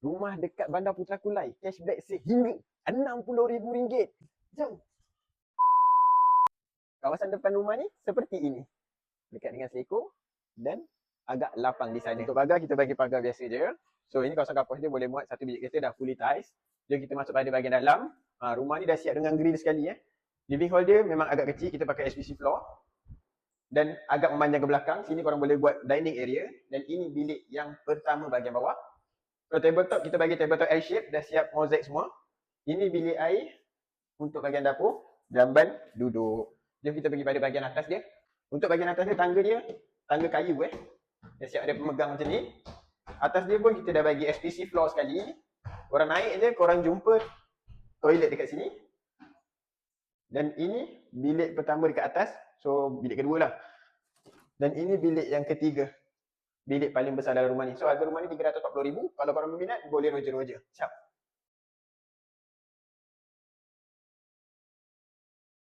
Rumah dekat Bandar Putra Kulai, cashback sehingga RM60,000. Jom. Kawasan depan rumah ni seperti ini. Dekat dengan seekor dan agak lapang di sana. Untuk pagar, kita bagi pagar biasa je. So, ini kawasan kapus dia boleh muat satu bilik kereta dah fully tiles. Jom kita masuk pada bahagian dalam. Rumah ni dah siap dengan grill sekali. Living hall dia memang agak kecil, kita pakai SPC floor. Dan agak memanjang ke belakang. Sini korang boleh buat dining area. Dan ini bilik yang pertama bahagian bawah. So, tabletop, kita bagi tabletop L-shape. Dah siap mozaik semua. Ini bilik air untuk bahagian dapur. Jamban duduk. Jom kita pergi pada bahagian atas dia. Untuk bahagian atas dia, tangga kayu Dah siap ada pemegang macam ni. Atas dia pun kita dah bagi SPC floor sekali. Korang naik je, korang jumpa toilet dekat sini. Dan ini bilik pertama dekat atas. So, bilik kedua lah. Dan ini bilik yang ketiga. Bilik paling besar dalam rumah ni. So, harga rumah ni RM340,000. Kalau korang berminat, boleh roja-roja. Siap.